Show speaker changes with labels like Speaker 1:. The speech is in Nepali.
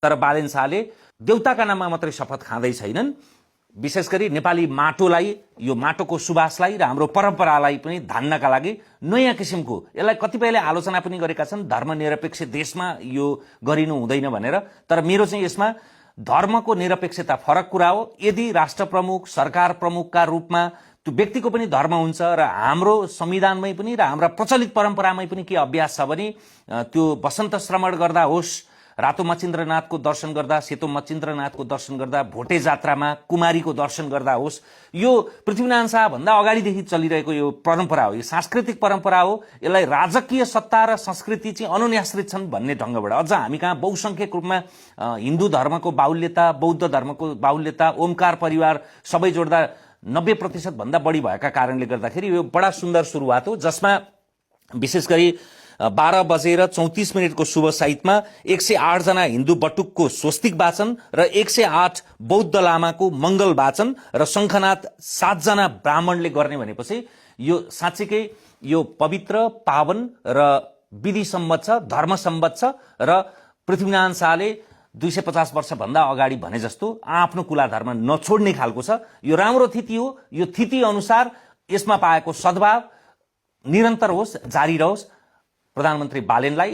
Speaker 1: तर बालेन शाहले देउताका नाममा मात्रै शपथ खाँदै छैनन्, विशेष गरी नेपाली माटोलाई, यो माटोको सुवासलाई र हाम्रो परम्परालाई पनि धान्नका लागि नयाँ किसिमको, यसलाई कतिपयले आलोचना पनि गरेका छन् धर्मनिरपेक्ष देशमा यो गरिनु हुँदैन भनेर। तर मेरो चाहिँ यसमा धर्मको निरपेक्षता फरक कुरा हो। यदि राष्ट्र प्रमुख, सरकार प्रमुखका रूपमा त्यो व्यक्तिको पनि धर्म हुन्छ र हाम्रो संविधानमै पनि र हाम्रा प्रचलित परम्परामै पनि के अभ्यास छ भने त्यो वसन्त श्रमण गर्दा होस्, रातो मचिन्द्रनाथको दर्शन गर्दा, सेतो मचिन्द्रनाथको दर्शन गर्दा, भोटे जात्रामा कुमारीको दर्शन गर्दा होस्, यो पृथ्वीनारायण शाह भन्दा अगाडिदेखि चलिरहेको यो परम्परा हो, यो सांस्कृतिक परम्परा हो। यसलाई राजकीय सत्ता र संस्कृति चाहिँ अनुन्याश्रित छन् भन्ने ढङ्गबाट अझ हामी कहाँ बहुसंख्यक रूपमा हिन्दू धर्मको बाहुल्यता, बौद्ध धर्मको बाहुल्यता, ओमकार परिवार सबै जोड्दा 90% भन्दा बढी भएका कारणले गर्दाखेरि यो बडा सुन्दर सुरुवात हो, जसमा विशेष गरी 12:34 को शुभ साहित्यमा 108 जना हिन्दू बटुकको स्वस्तिक वाचन र 108 बौद्ध लामाको मंगल वाचन र शंखनाथ 7 जना ब्राह्मणले गर्ने भनेपछि यो साँच्चीकै यो पवित्र, पावन र विधि सम्मत छ, धर्म सम्मत छ र पृथ्वीनारायण शाहले 250 वर्ष भन्दा अगाडि भने जस्तो आफ्नो कुला धर्म नछोड्ने खालको छ। यो राम्रो थिति हो। यो थिति अनुसार यसमा पाएको सद्भाव निरन्तर होस्, जारी रहोस्। प्रधानमन्त्री बालेनलाई